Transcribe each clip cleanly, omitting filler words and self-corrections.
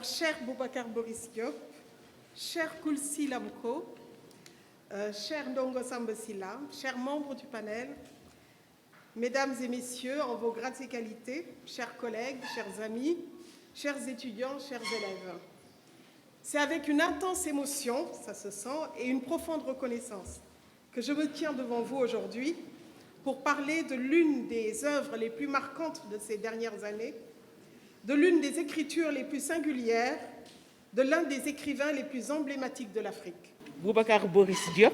cher Boubacar Boris Diop, cher Koulsi Lamko, cher Ndongo Samba Sylla, chers membres du panel, mesdames et messieurs, en vos grades et qualités, chers collègues, chers amis, chers étudiants, chers élèves. C'est avec une intense émotion, ça se sent, et une profonde reconnaissance que je me tiens devant vous aujourd'hui pour parler de l'une des œuvres les plus marquantes de ces dernières années, de l'une des écritures les plus singulières, de l'un des écrivains les plus emblématiques de l'Afrique. Boubacar Boris Diop,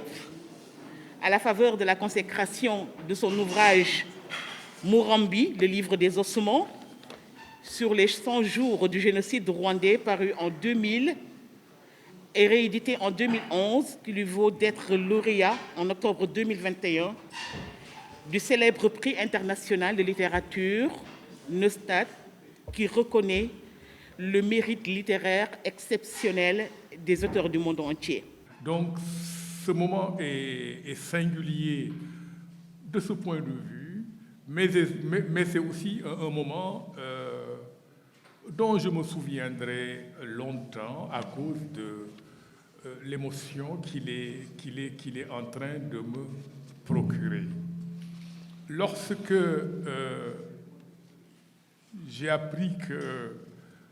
à la faveur de la consécration de son ouvrage Mourambi, le livre des ossements, sur les 100 jours du génocide rwandais, paru en 2000 et réédité en 2011, qui lui vaut d'être lauréat en octobre 2021 du célèbre prix international de littérature Neustadt, qui reconnaît le mérite littéraire exceptionnel des auteurs du monde entier. Donc, ce moment est singulier de ce point de vue, mais c'est aussi un moment dont je me souviendrai longtemps à cause de l'émotion qu'il est en train de me procurer. Lorsque j'ai appris que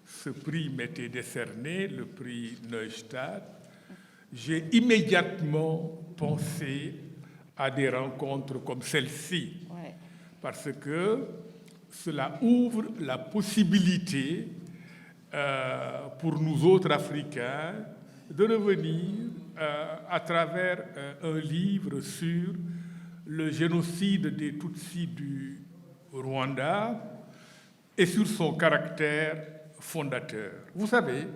ce prix m'était décerné, le prix Neustadt, j'ai immédiatement pensé à des rencontres comme celle-ci, parce que cela ouvre la possibilité pour nous autres Africains de revenir à travers un livre sur le génocide des Tutsis du Rwanda et sur son caractère fondateur. Vous savez,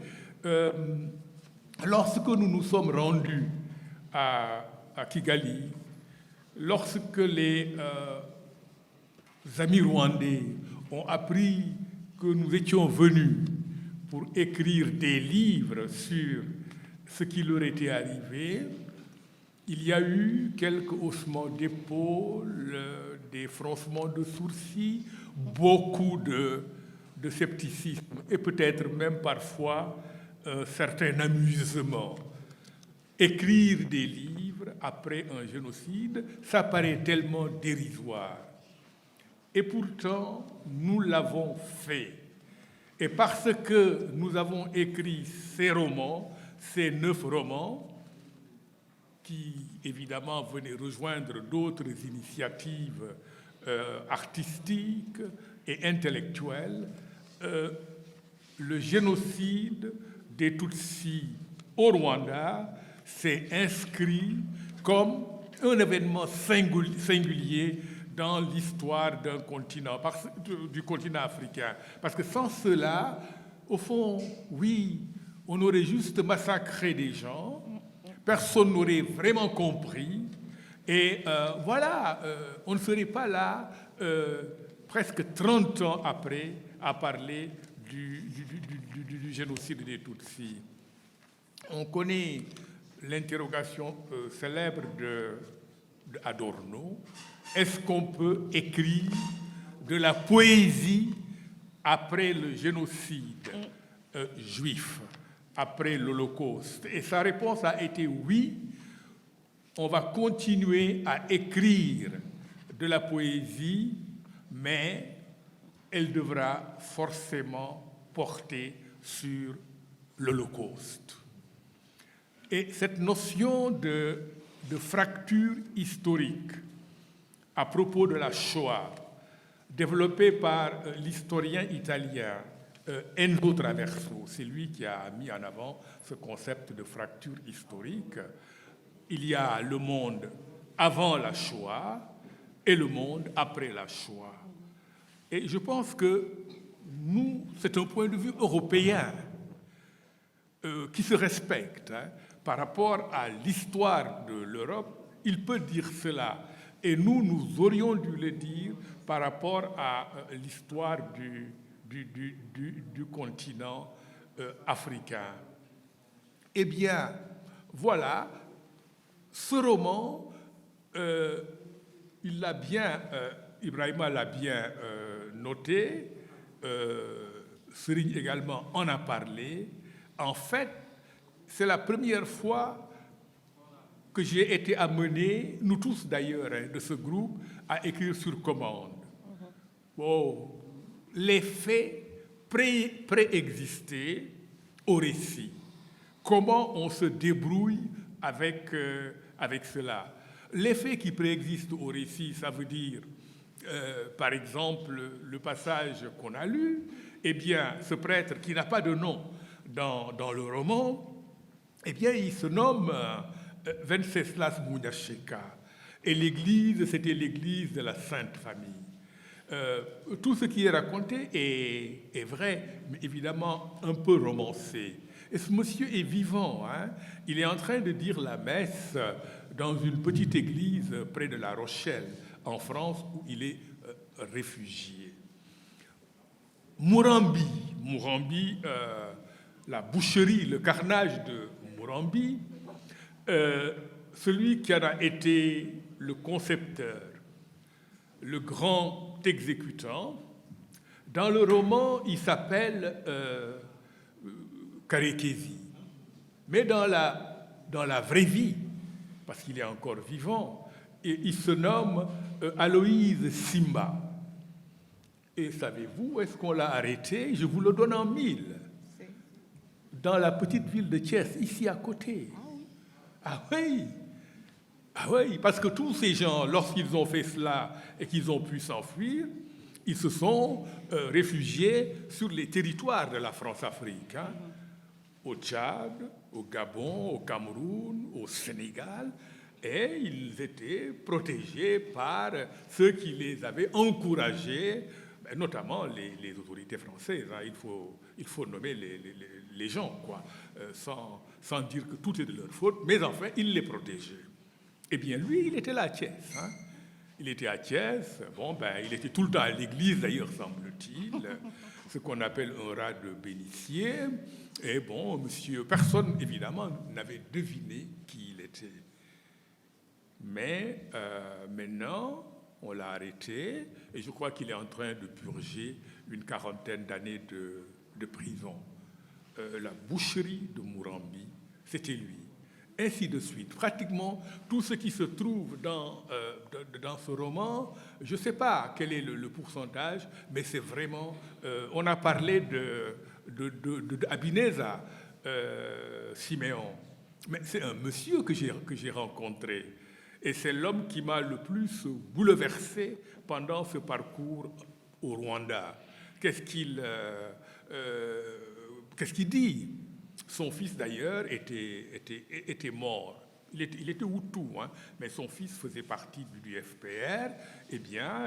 lorsque nous nous sommes rendus à Kigali, lorsque les amis rwandais ont appris que nous étions venus pour écrire des livres sur ce qui leur était arrivé, il y a eu quelques haussements d'épaules, des froncements de sourcils, beaucoup de scepticisme et peut-être même parfois un certain amusement. Écrire des livres après un génocide, ça paraît tellement dérisoire. Et pourtant, nous l'avons fait. Et parce que nous avons écrit ces romans, ces 9 romans, qui évidemment venaient rejoindre d'autres initiatives artistiques et intellectuelles, le génocide des Tutsis au Rwanda s'est inscrit comme un événement singulier dans l'histoire d'un continent, du continent africain. Parce que sans cela, au fond, oui, on aurait juste massacré des gens, personne n'aurait vraiment compris, et on ne serait pas là, presque 30 ans après, à parler du génocide des Tutsis. On connaît l'interrogation célèbre d'Adorno. Est-ce qu'on peut écrire de la poésie après le génocide juif, après l'Holocauste? Et sa réponse a été oui, on va continuer à écrire de la poésie, mais elle devra forcément porter sur l'Holocauste. Et cette notion de fracture historique à propos de la Shoah, développée par l'historien italien Enzo Traverso, c'est lui qui a mis en avant ce concept de fracture historique. Il y a le monde avant la Shoah et le monde après la Shoah. Et je pense que nous, c'est un point de vue européen qui se respecte. Par rapport à l'histoire de l'Europe, il peut dire cela. Et nous aurions dû le dire par rapport à l'histoire du continent africain. Eh bien, voilà, ce roman, Ibrahima l'a bien noté, Serigne également en a parlé. En fait, c'est la première fois que j'ai été amené, nous tous d'ailleurs, de ce groupe, à écrire sur commande. Bon, les faits préexistaient au récit. Comment on se débrouille avec cela? Les faits qui préexistent au récit, ça veut dire, par exemple, le passage qu'on a lu, eh bien, ce prêtre qui n'a pas de nom dans le roman, eh bien, il se nomme Venceslas Munyasheka. Et l'église, c'était l'église de la Sainte Famille. Tout ce qui est raconté est vrai, mais évidemment un peu romancé. Et ce monsieur est vivant, hein? Il est en train de dire la messe dans une petite église près de La Rochelle, en France, où il est réfugié. Mourambi, la boucherie, le carnage de Mourambi, celui qui en a été le concepteur, le grand exécutant. Dans le roman, il s'appelle Karekesi. Mais dans la vraie vie, parce qu'il est encore vivant, il se nomme Aloïse Simba. Et savez-vous où est-ce qu'on l'a arrêté? Je vous le donne en 1000. Dans la petite ville de Thiès, ici à côté. Ah oui. Ah oui, parce que tous ces gens, lorsqu'ils ont fait cela et qu'ils ont pu s'enfuir, ils se sont réfugiés sur les territoires de la France-Afrique, hein, au Tchad, au Gabon, au Cameroun, au Sénégal, et ils étaient protégés par ceux qui les avaient encouragés, notamment les autorités françaises. Hein, il faut nommer les gens, quoi, sans dire que tout est de leur faute, mais enfin, ils les protégeaient. Eh bien, lui, il était là à Thiès. Hein. Il était à Thiès. Bon, il était tout le temps à l'église, d'ailleurs, semble-t-il, ce qu'on appelle un rat de bénitier. Et bon, monsieur, personne, évidemment, n'avait deviné qui il était. Mais maintenant, on l'a arrêté, et je crois qu'il est en train de purger une 40aine d'années de prison. La boucherie de Mourambi, c'était lui. Ainsi de suite. Pratiquement tout ce qui se trouve dans ce roman, je ne sais pas quel est le pourcentage, mais c'est vraiment... on a parlé d'Abinéza Siméon, mais c'est un monsieur que j'ai rencontré, et c'est l'homme qui m'a le plus bouleversé pendant ce parcours au Rwanda. Qu'est-ce qu'il dit? Son fils, d'ailleurs, était mort. Il était Hutu, hein, mais son fils faisait partie du FPR, eh bien,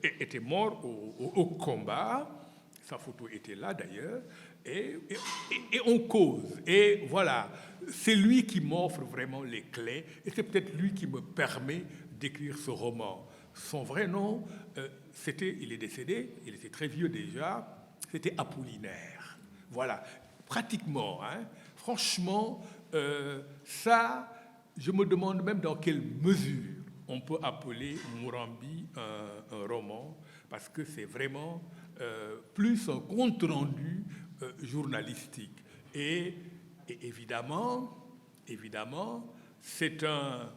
était mort au combat. Sa photo était là, d'ailleurs, et on cause. Et voilà, c'est lui qui m'offre vraiment les clés, et c'est peut-être lui qui me permet d'écrire ce roman. Son vrai nom, il est décédé, il était très vieux déjà, c'était Apollinaire. Voilà. Pratiquement, hein. Franchement, ça, je me demande même dans quelle mesure on peut appeler Mourambi un roman, parce que c'est vraiment plus un compte-rendu journalistique. Et évidemment, c'est un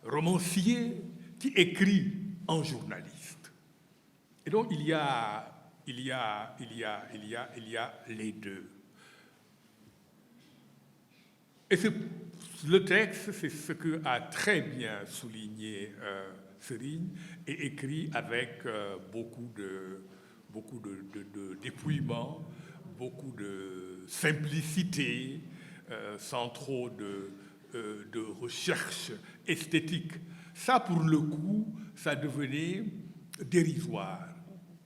romancier qui écrit en journaliste. Et donc, il y a les deux. Et le texte, c'est ce que a très bien souligné Serigne, et écrit avec beaucoup de dépouillement, beaucoup de simplicité, sans trop de recherche esthétique. Ça, pour le coup, ça devenait dérisoire.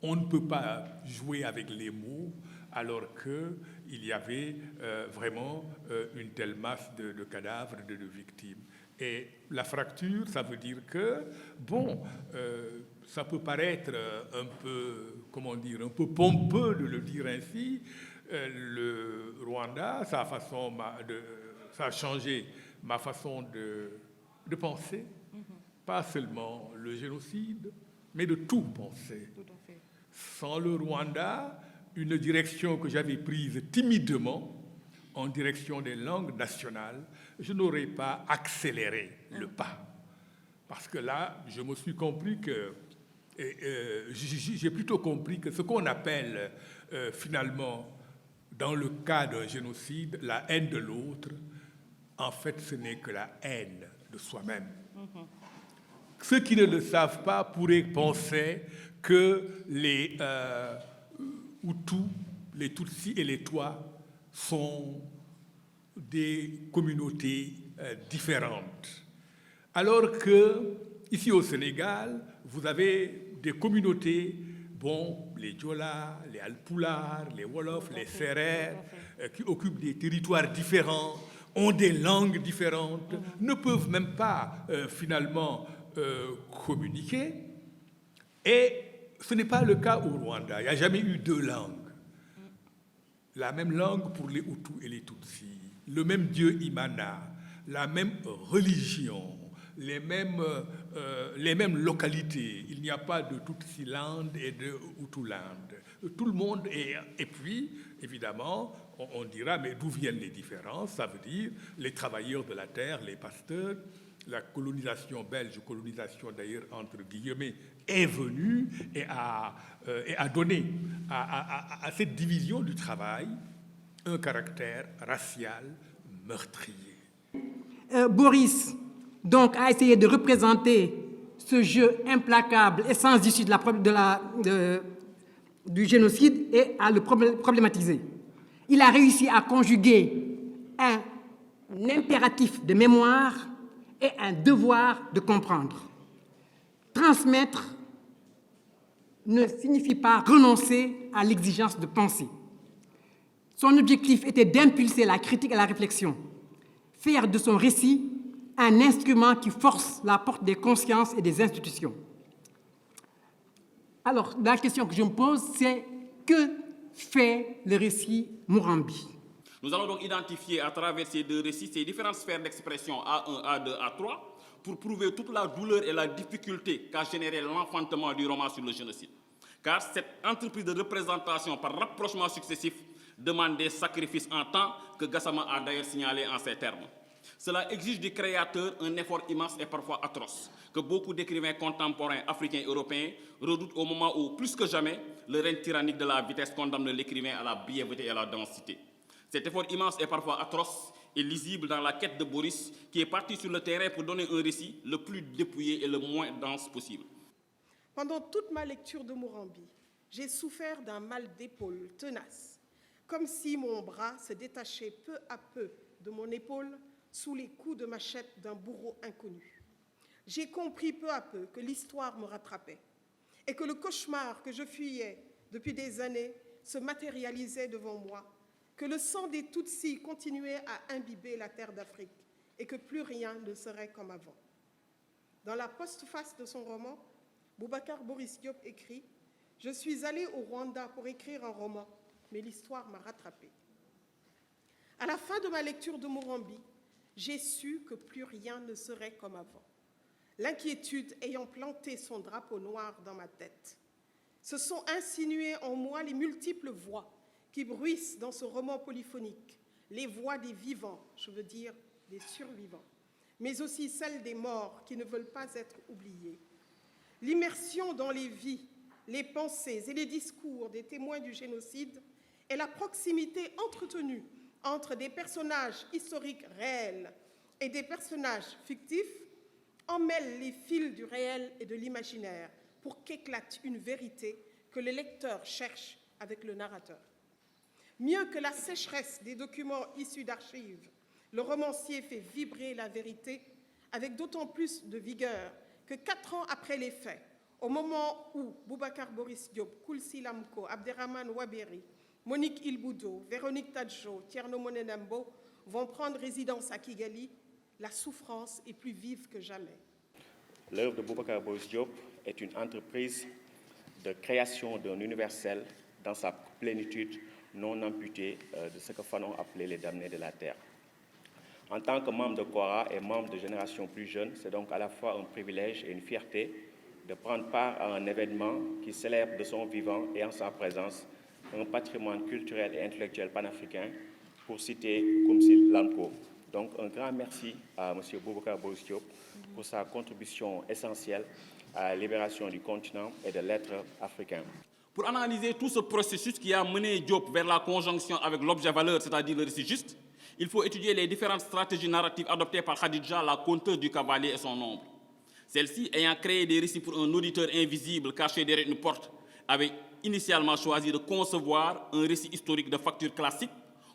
On ne peut pas jouer avec les mots, alors qu'il y avait vraiment une telle masse de cadavres, de victimes. Et la fracture, ça veut dire que, bon, ça peut paraître un peu, un peu pompeux de le dire ainsi. Le Rwanda, ça a changé ma façon de penser, pas seulement le génocide, mais de tout penser. Tout à fait. Sans le Rwanda, une direction que j'avais prise timidement en direction des langues nationales, je n'aurais pas accéléré le pas. Parce que là, je me suis compris que, j'ai plutôt compris que ce qu'on appelle finalement, dans le cas d'un génocide, la haine de l'autre, en fait, ce n'est que la haine de soi-même. Ceux qui ne le savent pas pourraient penser que les Hutus, les Tutsis et les Twa sont des communautés différentes. Alors que, ici au Sénégal, vous avez des communautés, les Diola, les Alpulaar, les Wolofs, les Sérères, qui occupent des territoires différents, ont des langues différentes, ne peuvent même pas finalement communiquer. Et ce n'est pas le cas au Rwanda. Il n'y a jamais eu deux langues. La même langue pour les Hutus et les Tutsis, le même Dieu Imana, la même religion, les mêmes localités. Il n'y a pas de Tutsiland et de Hutuland. Tout le monde est... Et puis, évidemment, on dira, mais d'où viennent les différences? Ça veut dire les travailleurs de la terre, les pasteurs. La colonisation belge, colonisation d'ailleurs entre guillemets, est venue et a donné à cette division du travail un caractère racial meurtrier. Boris, donc, a essayé de représenter ce jeu implacable et sans issue du génocide et à le problématiser. Il a réussi à conjuguer un impératif de mémoire et un devoir de comprendre. Transmettre ne signifie pas renoncer à l'exigence de penser. Son objectif était d'impulser la critique et la réflexion, faire de son récit un instrument qui force la porte des consciences et des institutions. Alors, la question que je me pose, c'est que fait le récit Mourambi? Nous allons donc identifier à travers ces deux récits ces différentes sphères d'expression A1, A2, A3 pour prouver toute la douleur et la difficulté qu'a généré l'enfantement du roman sur le génocide. Car cette entreprise de représentation par rapprochement successif demande des sacrifices en temps que Gassama a d'ailleurs signalé en ces termes. Cela exige du créateur un effort immense et parfois atroce, que beaucoup d'écrivains contemporains africains et européens redoutent au moment où, plus que jamais, le règne tyrannique de la vitesse condamne l'écrivain à la brièveté et à la densité. Cet effort immense et parfois atroce est lisible dans la quête de Boris, qui est parti sur le terrain pour donner un récit le plus dépouillé et le moins dense possible. Pendant toute ma lecture de Mourambi, j'ai souffert d'un mal d'épaule tenace, comme si mon bras se détachait peu à peu de mon épaule sous les coups de machette d'un bourreau inconnu. J'ai compris peu à peu que l'histoire me rattrapait et que le cauchemar que je fuyais depuis des années se matérialisait devant moi, que le sang des Tutsis continuait à imbiber la terre d'Afrique et que plus rien ne serait comme avant. Dans la postface de son roman, Boubacar Boris Diop écrit « Je suis allé au Rwanda pour écrire un roman, mais l'histoire m'a rattrapé. » À la fin de ma lecture de Mourambi, j'ai su que plus rien ne serait comme avant, l'inquiétude ayant planté son drapeau noir dans ma tête. Se sont insinuées en moi les multiples voix qui bruissent dans ce roman polyphonique, les voix des vivants, je veux dire des survivants, mais aussi celles des morts qui ne veulent pas être oubliés. L'immersion dans les vies, les pensées et les discours des témoins du génocide et la proximité entretenue entre des personnages historiques réels et des personnages fictifs emmêlent les fils du réel et de l'imaginaire pour qu'éclate une vérité que le lecteur cherche avec le narrateur. Mieux que la sécheresse des documents issus d'archives, le romancier fait vibrer la vérité avec d'autant plus de vigueur que 4 ans après les faits, au moment où Boubacar Boris Diop, Koulsi Lamko, Abderrahmane Waberi, Monique Ilboudo, Véronique Tadjo, Tierno Monenembo vont prendre résidence à Kigali, la souffrance est plus vive que jamais. L'œuvre de Boubacar Boris Diop est une entreprise de création d'un universel dans sa plénitude non amputée de ce que Fanon appelait les damnés de la terre. En tant que membre de Quora et membre de Génération Plus Jeune, c'est donc à la fois un privilège et une fierté de prendre part à un événement qui célèbre de son vivant et en sa présence un patrimoine culturel et intellectuel panafricain, pour citer Koumsil Lamko. Donc un grand merci à M. Boubacar Boris Diop pour sa contribution essentielle à la libération du continent et de l'être africain. Pour analyser tout ce processus qui a mené Diop vers la conjonction avec l'objet-valeur, c'est-à-dire le récit juste, il faut étudier les différentes stratégies narratives adoptées par Khadija, la conteuse du cavalier et son ombre. Celle-ci, ayant créé des récits pour un auditeur invisible caché derrière une porte, avait initialement choisi de concevoir un récit historique de facture classique,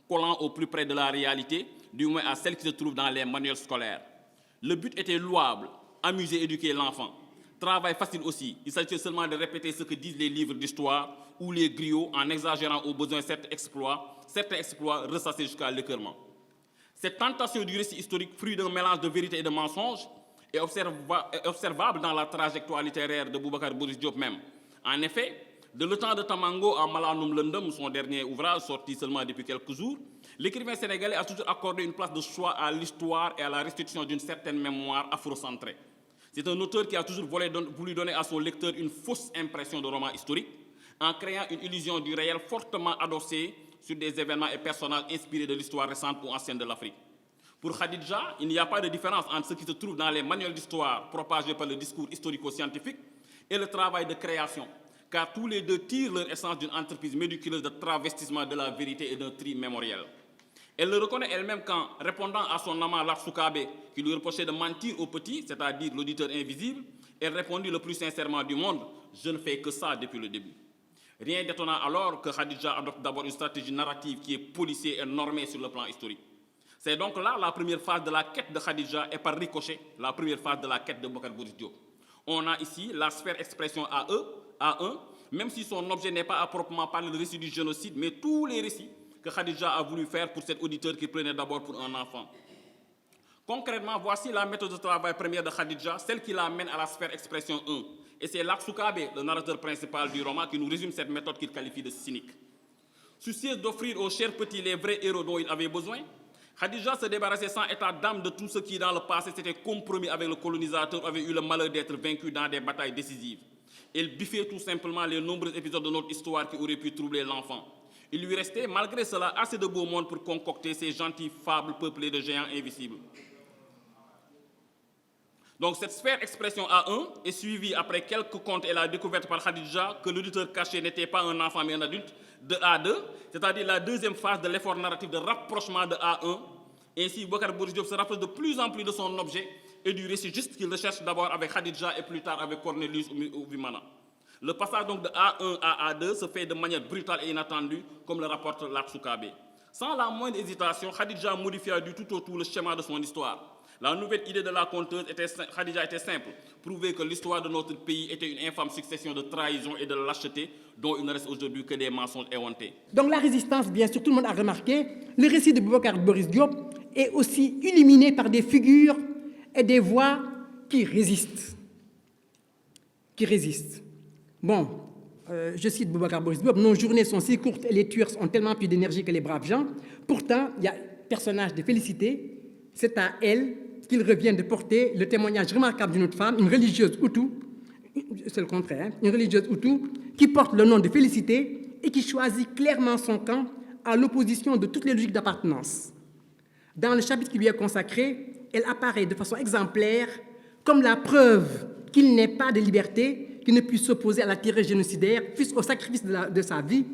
collant au plus près de la réalité, du moins à celle qui se trouve dans les manuels scolaires. Le but était louable, amuser et éduquer l'enfant. Travail facile aussi, il s'agit seulement de répéter ce que disent les livres d'histoire ou les griots en exagérant au besoin certains exploits ressassés jusqu'à l'écœurement. Cette tentation du récit historique, fruit d'un mélange de vérité et de mensonge, est observable dans la trajectoire littéraire de Boubacar Boris Diop même. En effet, de Le Temps de Tamango à Malanum Lendem, son dernier ouvrage sorti seulement depuis quelques jours, l'écrivain sénégalais a toujours accordé une place de choix à l'histoire et à la restitution d'une certaine mémoire afrocentrée. C'est un auteur qui a toujours voulu donner à son lecteur une fausse impression de roman historique, en créant une illusion du réel fortement adossée sur des événements et personnages inspirés de l'histoire récente ou ancienne de l'Afrique. Pour Khadija, il n'y a pas de différence entre ce qui se trouve dans les manuels d'histoire propagés par le discours historico-scientifique et le travail de création, car tous les deux tirent leur essence d'une entreprise médiculeuse de travestissement de la vérité et d'un tri mémoriel. Elle le reconnaît elle-même quand, répondant à son amant Larsukabe, qui lui reprochait de mentir au petit, c'est-à-dire l'auditeur invisible, elle répondit le plus sincèrement du monde « Je ne fais que ça depuis le début ». Rien d'étonnant alors que Khadija adopte d'abord une stratégie narrative qui est policière et normée sur le plan historique. C'est donc là la première phase de la quête de Khadija et par ricochet, la première phase de la quête de Boubacar Boris Diop. On a ici la sphère expression A1, même si son objet n'est pas à proprement parler le récit du génocide, mais tous les récits que Khadija a voulu faire pour cet auditeur qu'il prenait d'abord pour un enfant. Concrètement, voici la méthode de travail première de Khadija, celle qui l'amène à la sphère expression 1. Et c'est Larsukabe, le narrateur principal du roman, qui nous résume cette méthode qu'il qualifie de cynique. Soucieuse d'offrir aux chers petits les vrais héros dont ils avaient besoin, Khadija se débarrassait sans état d'âme de tout ce qui, dans le passé, s'était compromis avec le colonisateur, avait eu le malheur d'être vaincu dans des batailles décisives. Elle biffait tout simplement les nombreux épisodes de notre histoire qui auraient pu troubler l'enfant. Il lui restait, malgré cela, assez de beau monde pour concocter ces gentilles fables peuplées de géants invisibles. Donc cette sphère expression A1 est suivie après quelques contes et la découverte par Khadija que l'auditeur caché n'était pas un enfant mais un adulte de A2, c'est-à-dire la deuxième phase de l'effort narratif de rapprochement de A1. Ainsi, Boubacar Boris Diop se rapproche de plus en plus de son objet et du récit juste qu'il recherche d'abord avec Khadija et plus tard avec Cornelius ou Vimana. Le passage donc de A1 à A2 se fait de manière brutale et inattendue, comme le rapporte Larsukabe. Sans la moindre hésitation, Khadija modifia du tout au tout le schéma de son histoire. La nouvelle idée de la conteuse Khadija était simple, prouver que l'histoire de notre pays était une infâme succession de trahisons et de lâchetés dont il ne reste aujourd'hui que des mensonges éhontés. Donc la résistance, bien sûr, tout le monde a remarqué, le récit de Boubacar Boris Diop est aussi illuminé par des figures et des voix qui résistent. Bon, je cite Boubacar Boris Diop, « Nos journées sont si courtes et les tueurs ont tellement plus d'énergie que les braves gens. Pourtant, il y a un personnage de Félicité, c'est à elle qu'il revient de porter le témoignage remarquable d'une autre femme, une religieuse Hutu, c'est le contraire, hein, une religieuse Hutu qui porte le nom de Félicité et qui choisit clairement son camp à l'opposition de toutes les logiques d'appartenance. Dans le chapitre qui lui est consacré, elle apparaît de façon exemplaire comme la preuve qu'il n'est pas de liberté qui ne puisse s'opposer à la tirée génocidaire, fût-ce au sacrifice de sa vie,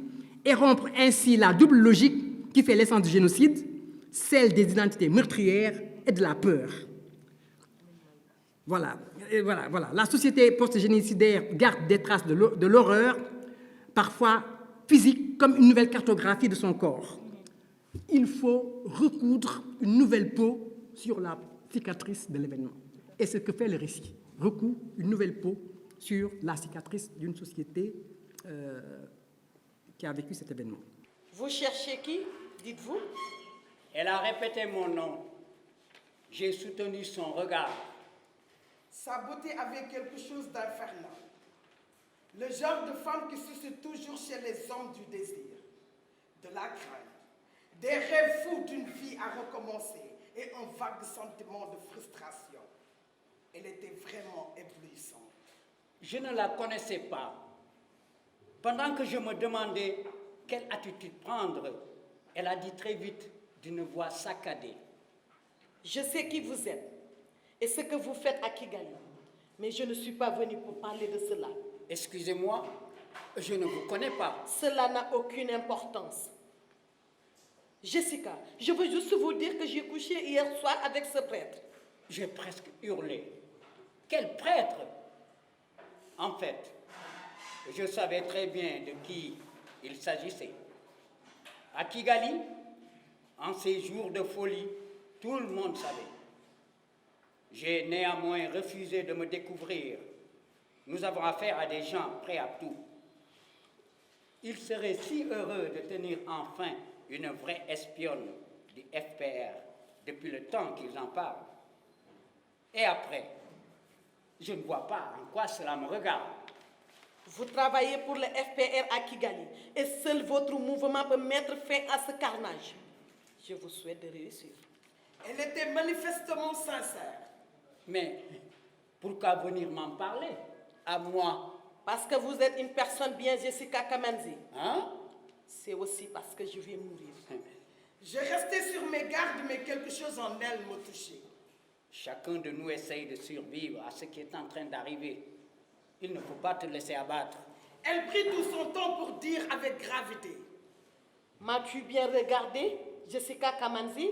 et rompre ainsi la double logique qui fait l'essence du génocide, celle des identités meurtrières et de la peur. Voilà. La société post-génocidaire garde des traces de l'horreur, parfois physique, comme une nouvelle cartographie de son corps. Il faut recoudre une nouvelle peau sur la cicatrice de l'événement. Et c'est ce que fait le récit. Recoudre une nouvelle peau sur la cicatrice d'une société qui a vécu cet événement. Vous cherchez qui, dites-vous? Elle a répété mon nom. J'ai soutenu son regard. Sa beauté avait quelque chose d'infernal. Le genre de femme qui suscite toujours chez les hommes du désir, de la crainte, des rêves fous d'une vie à recommencer et un vague sentiment de frustration. Elle était vraiment éblouissante. Je ne la connaissais pas. Pendant que je me demandais quelle attitude prendre. Elle a dit très vite, d'une voix saccadée. Je sais qui vous êtes et ce que vous faites à Kigali. Mais je ne suis pas venue pour parler de cela. Excusez-moi, je ne vous connais pas. Cela n'a aucune importance. Jessica, je veux juste vous dire que j'ai couché hier soir avec ce prêtre. J'ai presque hurlé. Quel prêtre! En fait, je savais très bien de qui il s'agissait. À Kigali, en ces jours de folie, tout le monde savait. J'ai néanmoins refusé de me découvrir. Nous avons affaire à des gens prêts à tout. Ils seraient si heureux de tenir enfin une vraie espionne du FPR depuis le temps qu'ils en parlent. Et après, je ne vois pas en quoi cela me regarde. Vous travaillez pour le FPR à Kigali et seul votre mouvement peut mettre fin à ce carnage. Je vous souhaite de réussir. Elle était manifestement sincère. Mais pourquoi venir m'en parler? À moi? Parce que vous êtes une personne bien, Jessica Kamanzi. Hein? C'est aussi parce que je vais mourir. Je restais sur mes gardes, mais quelque chose en elle me touchait. Chacun de nous essaye de survivre à ce qui est en train d'arriver. Il ne faut pas te laisser abattre. Elle prit tout son temps pour dire avec gravité. M'as-tu bien regardé, Jessica Kamanzi?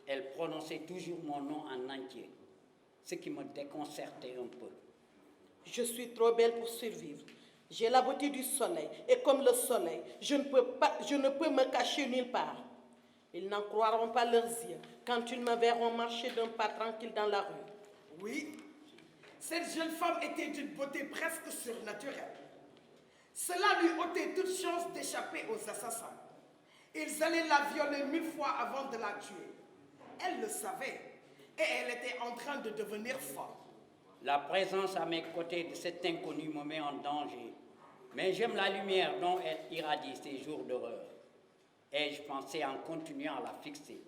Elle prononçait toujours mon nom en entier, ce qui me déconcertait un peu. Je suis trop belle pour survivre. J'ai la beauté du soleil, et comme le soleil, je ne peux me cacher nulle part. Ils n'en croiront pas leurs yeux quand ils me verront marcher d'un pas tranquille dans la rue. Oui, cette jeune femme était d'une beauté presque surnaturelle. Cela lui ôtait toute chance d'échapper aux assassins. Ils allaient la violer 1000 fois avant de la tuer. Elle le savait, et elle était en train de devenir folle. La présence à mes côtés de cet inconnu me met en danger. Mais j'aime la lumière dont elle irradie ces jours d'horreur. Et je pensais en continuant à la fixer,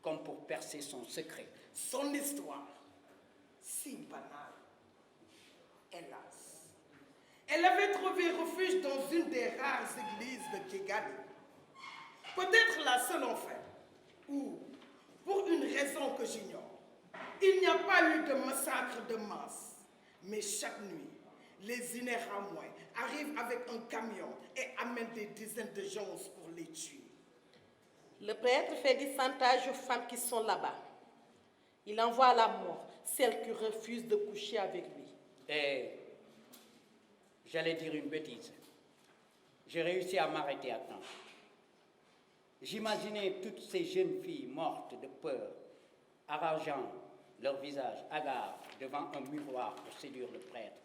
comme pour percer son secret. Son histoire, si banale, hélas. Elle avait trouvé refuge dans une des rares églises de Kigali. Peut-être la seule en fait, ou, pour une raison que j'ignore, il n'y a pas eu de massacre de masse. Mais chaque nuit, les Ineramois arrivent avec un camion et amènent des dizaines de gens pour les tuer. Le prêtre fait des chantages aux femmes qui sont là-bas. Il envoie à la mort celles qui refusent de coucher avec lui. Et j'allais dire une bêtise. J'ai réussi à m'arrêter à temps. J'imaginais toutes ces jeunes filles mortes de peur, arrangeant leur visage hagard devant un miroir pour séduire le prêtre.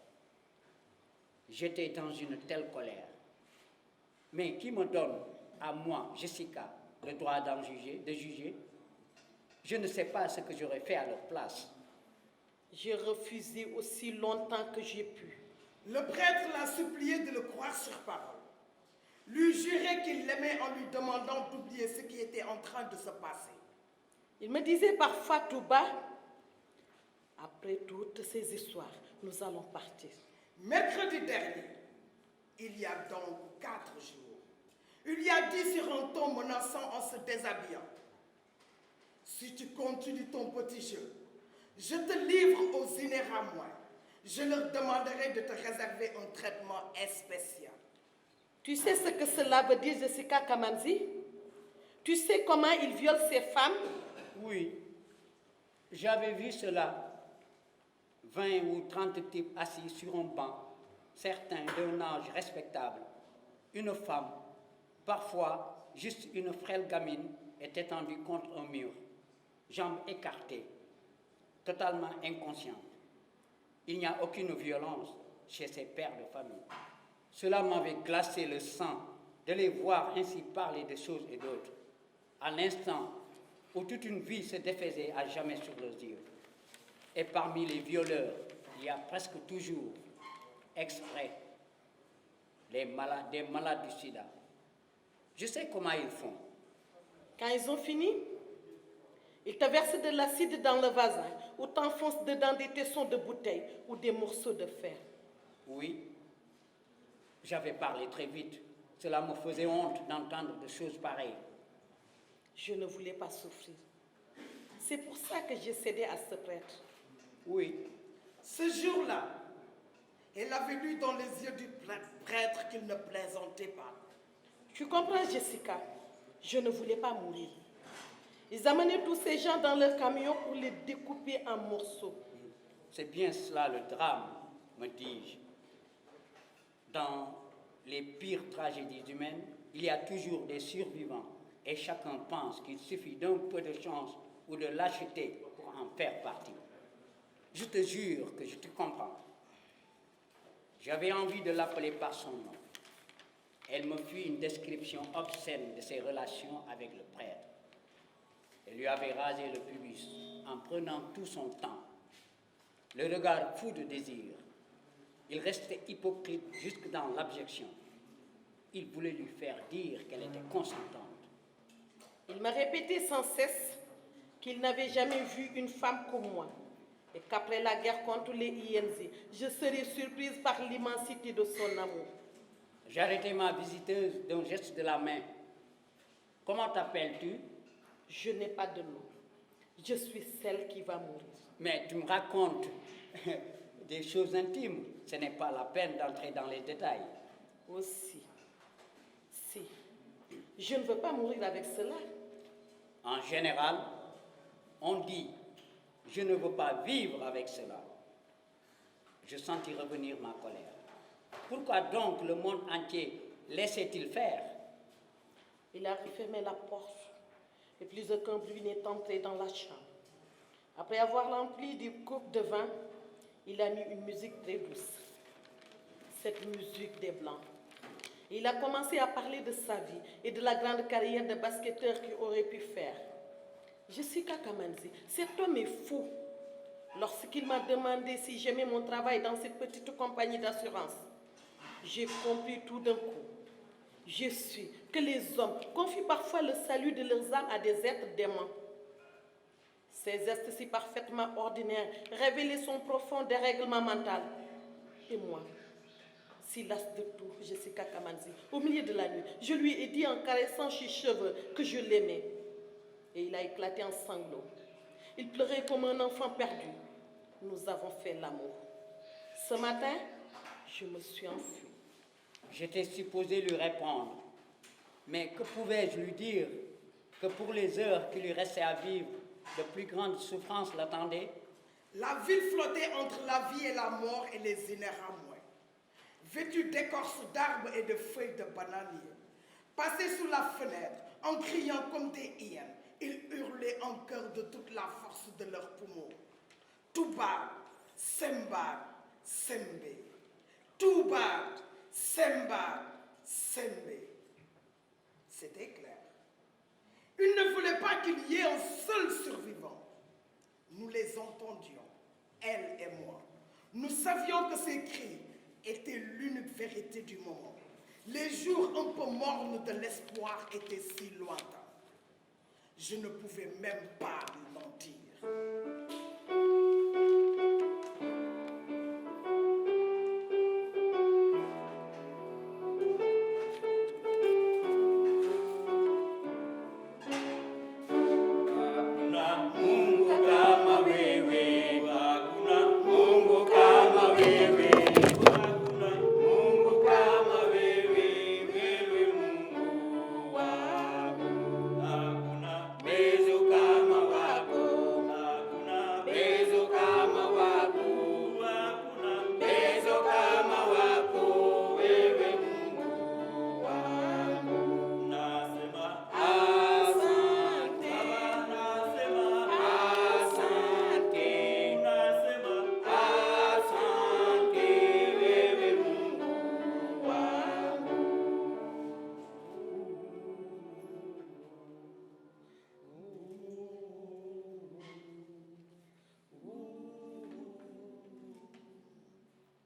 J'étais dans une telle colère. Mais qui me donne, à moi, Jessica, le droit de juger? Je ne sais pas ce que j'aurais fait à leur place. J'ai refusé aussi longtemps que j'ai pu. Le prêtre l'a supplié de le croire sur parole. Lui jurait qu'il l'aimait en lui demandant d'oublier ce qui était en train de se passer. Il me disait parfois tout bas, après toutes ces histoires, nous allons partir. Mercredi dernier, il y a donc 4 jours, il y a dit sur un ton menaçant en se déshabillant. Si tu continues ton petit jeu, je te livre aux Ineramois. Je leur demanderai de te réserver un traitement spécial. Tu sais ce que cela veut dire, Jessica Kamanzi? Tu sais comment il viole ces femmes? Oui, j'avais vu cela. 20 ou 30 types assis sur un banc, certains d'un âge respectable. Une femme, parfois juste une frêle gamine, est étendue contre un mur, jambes écartées, totalement inconsciente. Il n'y a aucune violence chez ces pères de famille. Cela m'avait glacé le sang de les voir ainsi parler de choses et d'autres, à l'instant où toute une vie se défaisait à jamais sur leurs yeux. Et parmi les violeurs, il y a presque toujours, exprès, des malades du sida. Je sais comment ils font. Quand ils ont fini, ils te versent de l'acide dans le vasin ou t'enfoncent dedans des tessons de bouteilles ou des morceaux de fer. Oui, j'avais parlé très vite. Cela me faisait honte d'entendre des choses pareilles. Je ne voulais pas souffrir. C'est pour ça que j'ai cédé à ce prêtre. Oui, Ce jour-là, elle avait lu dans les yeux du prêtre qu'il ne plaisantait pas. Tu comprends, Jessica? Je ne voulais pas mourir. Ils amenaient tous ces gens dans leur camion pour les découper en morceaux. c'est bien cela le drame, me dis-je. Dans les pires tragédies humaines, il y a toujours des survivants et chacun pense qu'il suffit d'un peu de chance ou de lâcheté pour en faire partie. Je te jure que je te comprends. J'avais envie de l'appeler par son nom. Elle me fit une description obscène de ses relations avec le prêtre. Elle lui avait rasé le pubis en prenant tout son temps. Le regard fou de désir. Il restait hypocrite jusque dans l'abjection. Il voulait lui faire dire qu'elle était consentante. Il m'a répété sans cesse qu'il n'avait jamais vu une femme comme moi et qu'après la guerre contre les INZ, je serais surprise par l'immensité de son amour. J'arrêtai ma visiteuse d'un geste de la main. Comment t'appelles-tu? Je n'ai pas de nom. Je suis celle qui va mourir. Mais tu me racontes des choses intimes. Ce n'est pas la peine d'entrer dans les détails. Aussi. Si. Je ne veux pas mourir avec cela. En général, on dit « je ne veux pas vivre avec cela ». Je sentis revenir ma colère. Pourquoi donc le monde entier laissait-il faire? Il a refermé la porte et plus aucun bruit n'est entré dans la chambre. Après avoir rempli du coupe de vin, il a mis une musique très douce. Cette musique des Blancs. Il a commencé à parler de sa vie et de la grande carrière de basketteur qu'il aurait pu faire. Jessica Kamanzi, cet homme est fou. Lorsqu'il m'a demandé si j'aimais mon travail dans cette petite compagnie d'assurance, j'ai compris tout d'un coup. Je suis que les hommes confient parfois le salut de leurs âmes à des êtres déments. Ces gestes si parfaitement ordinaires révélaient son profond dérèglement mental. Et moi, si lasse de tout, Jessica Kamanzi, au milieu de la nuit, je lui ai dit en caressant ses cheveux que je l'aimais. Et il a éclaté en sanglots. Il pleurait comme un enfant perdu. Nous avons fait l'amour. Ce matin, je me suis enfuie. J'étais supposé lui répondre. Mais que pouvais-je lui dire? Que pour les heures qui lui restaient à vivre, de plus grandes souffrances l'attendaient? La ville flottait entre la vie et la mort et les inéramois. Vêtus d'écorces d'arbres et de feuilles de bananier. Passés sous la fenêtre, en criant comme des hyènes, ils hurlaient en chœur de toute la force de leurs poumons. Touba, Semba, Sembe. Touba, Semba, Sembe. C'était clair. Ils ne voulaient pas qu'il y ait un seul survivant. Nous les entendions, elle et moi. Nous savions que ces cris étaient l'unique vérité du moment. Les jours un peu mornes de l'espoir étaient si lointains. Je ne pouvais même pas lui mentir.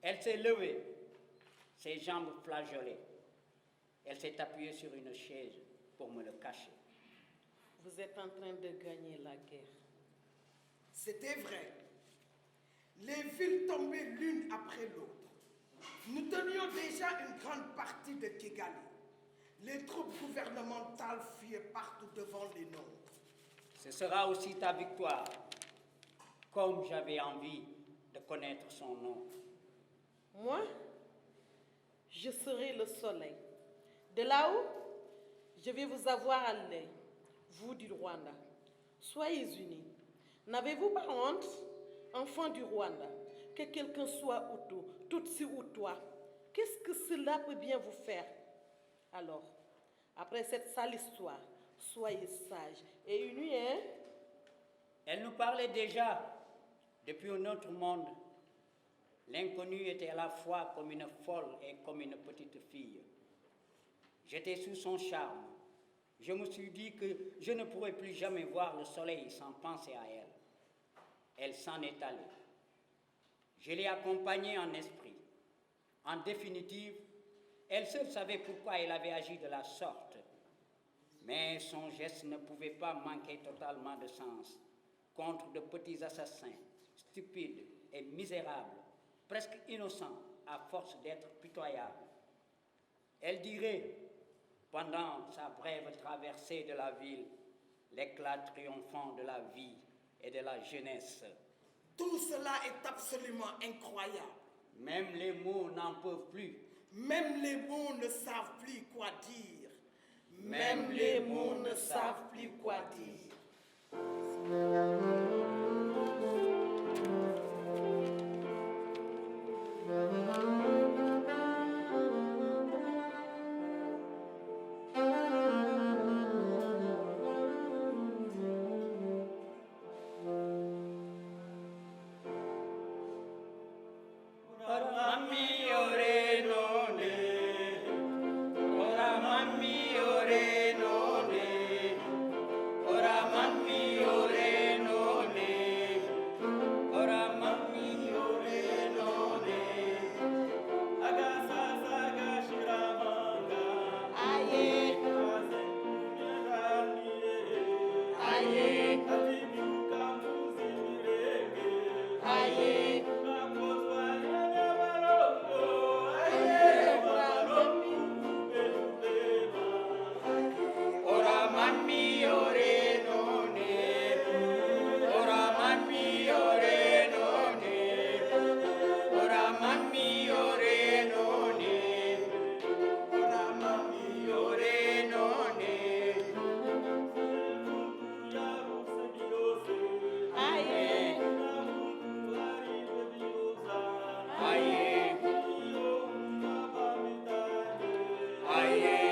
Elle s'est levée, ses jambes flageolées. Elle s'est appuyée sur une chaise pour me le cacher. Vous êtes en train de gagner la guerre. C'était vrai. Les villes tombaient l'une après l'autre. Nous tenions déjà une grande partie de Kigali. les troupes gouvernementales fuyaient partout devant les nôtres. Ce sera aussi ta victoire, comme j'avais envie de connaître son nom. Moi, je serai le soleil. De là-haut, je vais vous avoir à l'œil, vous du Rwanda. Soyez unis. N'avez-vous pas honte, enfants du Rwanda, que quelqu'un soit Hutu, Tutsi ou toi? Qu'est-ce que cela peut bien vous faire? Alors, après cette sale histoire, soyez sages et unis, hein? Elle nous parlait déjà depuis un autre monde. L'inconnue était à la fois comme une folle et comme une petite fille. J'étais sous son charme. Je me suis dit que je ne pourrais plus jamais voir le soleil sans penser à elle. Elle s'en est allée. Je l'ai accompagnée en esprit. En définitive, elle seule savait pourquoi elle avait agi de la sorte. Mais son geste ne pouvait pas manquer totalement de sens contre de petits assassins, stupides et misérables, presque innocents à force d'être pitoyables. Elle dirait, pendant sa brève traversée de la ville, l'éclat triomphant de la vie et de la jeunesse. Tout cela est absolument incroyable. Même les mots n'en peuvent plus. Même les mots ne savent plus quoi dire. Même les mots ne savent plus quoi dire. Aye.